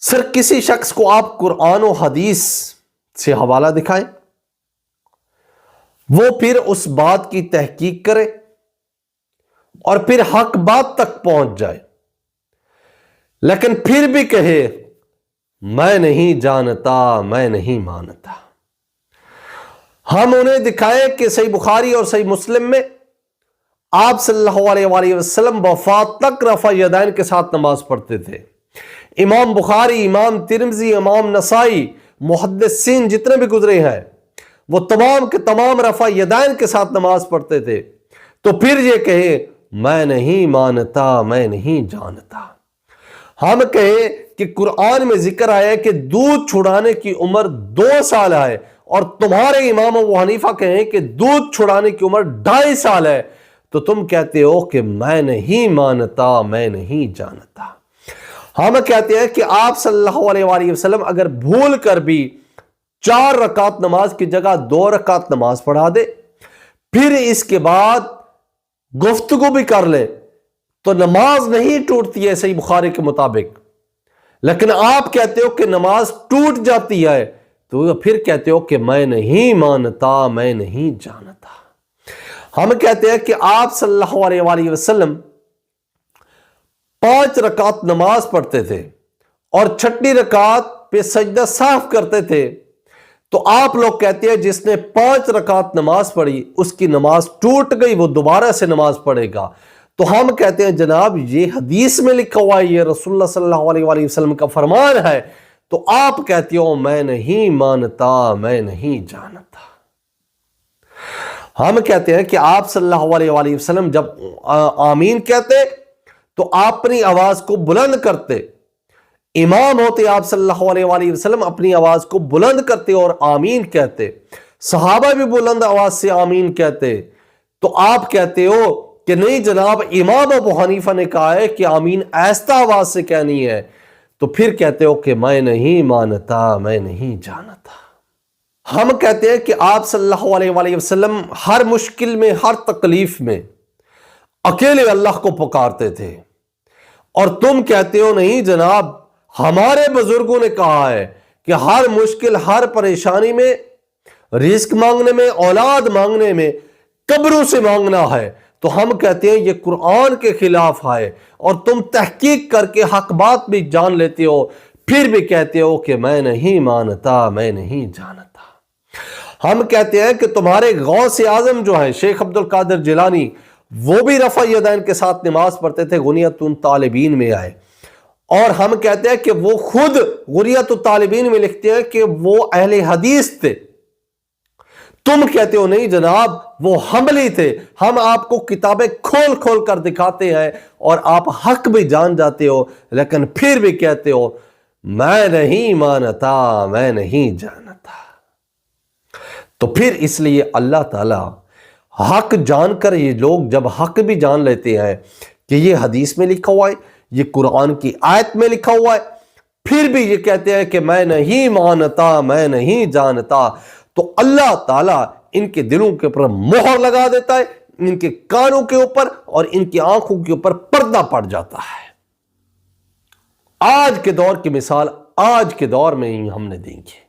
سر کسی شخص کو آپ قرآن و حدیث سے حوالہ دکھائیں، وہ پھر اس بات کی تحقیق کرے اور پھر حق بات تک پہنچ جائے، لیکن پھر بھی کہے میں نہیں جانتا، میں نہیں مانتا۔ ہم انہیں دکھائیں کہ صحیح بخاری اور صحیح مسلم میں آپ صلی اللہ علیہ وآلہ وسلم وفات تک رفع یدین کے ساتھ نماز پڑھتے تھے۔ امام بخاری، امام ترمذی، امام نسائی، محدثین جتنے بھی گزرے ہیں وہ تمام کے تمام رفع یدین کے ساتھ نماز پڑھتے تھے، تو پھر یہ کہے میں نہیں مانتا، میں نہیں جانتا۔ ہم کہیں کہ قرآن میں ذکر آیا ہے کہ دودھ چھڑانے کی عمر 2 سال ہے، اور تمہارے امام ابو حنیفہ کہیں کہ دودھ چھڑانے کی عمر 2.5 سال ہے، تو تم کہتے ہو کہ میں نہیں مانتا، میں نہیں جانتا۔ ہم کہتے ہیں کہ آپ صلی اللہ علیہ وآلہ وسلم اگر بھول کر بھی 4 رکعت نماز کی جگہ 2 رکعت نماز پڑھا دے، پھر اس کے بعد گفتگو بھی کر لے، تو نماز نہیں ٹوٹتی ہے صحیح بخاری کے مطابق، لیکن آپ کہتے ہو کہ نماز ٹوٹ جاتی ہے، تو پھر کہتے ہو کہ میں نہیں مانتا، میں نہیں جانتا۔ ہم کہتے ہیں کہ آپ صلی اللہ علیہ وآلہ وسلم 5 رکعت نماز پڑھتے تھے اور 6 رکعت پہ سجدہ صاف کرتے تھے، تو آپ لوگ کہتے ہیں جس نے 5 رکعت نماز پڑھی اس کی نماز ٹوٹ گئی، وہ دوبارہ سے نماز پڑھے گا۔ تو ہم کہتے ہیں جناب یہ حدیث میں لکھا ہوا ہے، یہ رسول اللہ صلی اللہ علیہ وآلہ وسلم کا فرمان ہے، تو آپ کہتے ہو میں نہیں مانتا، میں نہیں جانتا۔ ہم کہتے ہیں کہ آپ صلی اللہ علیہ وآلہ وسلم جب آمین کہتے تو آپ اپنی آواز کو بلند کرتے، امام ہوتے آپ صلی اللہ علیہ وآلہ وسلم اپنی آواز کو بلند کرتے اور آمین کہتے، صحابہ بھی بلند آواز سے آمین کہتے، تو آپ کہتے ہو کہ نہیں جناب امام ابو حنیفہ نے کہا ہے کہ آمین آہستہ آواز سے کہنی ہے، تو پھر کہتے ہو کہ میں نہیں مانتا، میں نہیں جانتا۔ ہم کہتے ہیں کہ آپ صلی اللہ علیہ وآلہ وسلم ہر مشکل میں، ہر تکلیف میں اکیلے اللہ کو پکارتے تھے، اور تم کہتے ہو نہیں جناب ہمارے بزرگوں نے کہا ہے کہ ہر مشکل، ہر پریشانی میں، رزق مانگنے میں، اولاد مانگنے میں قبروں سے مانگنا ہے۔ تو ہم کہتے ہیں یہ قرآن کے خلاف ہے، اور تم تحقیق کر کے حق بات بھی جان لیتے ہو، پھر بھی کہتے ہو کہ میں نہیں مانتا، میں نہیں جانتا۔ ہم کہتے ہیں کہ تمہارے غوث اعظم جو ہیں شیخ عبد القادر جیلانی، وہ بھی رفع یدین کے ساتھ نماز پڑھتے تھے، غنیۃ الطالبین میں آئے، اور ہم کہتے ہیں کہ وہ خود غنیۃ الطالبین میں لکھتے ہیں کہ وہ اہل حدیث تھے۔ تم کہتے ہو نہیں جناب وہ حنبلی تھے۔ ہم آپ کو کتابیں کھول کھول کر دکھاتے ہیں اور آپ حق بھی جان جاتے ہو، لیکن پھر بھی کہتے ہو میں نہیں مانتا، میں نہیں جانتا۔ تو پھر اس لیے اللہ تعالی حق جان کر، یہ لوگ جب حق بھی جان لیتے ہیں کہ یہ حدیث میں لکھا ہوا ہے، یہ قرآن کی آیت میں لکھا ہوا ہے، پھر بھی یہ کہتے ہیں کہ میں نہیں مانتا، میں نہیں جانتا، تو اللہ تعالیٰ ان کے دلوں کے اوپر مہر لگا دیتا ہے، ان کے کانوں کے اوپر اور ان کی آنکھوں کے اوپر پردہ پڑ جاتا ہے۔ آج کے دور کی مثال آج کے دور میں ہی ہم نے دیکھی۔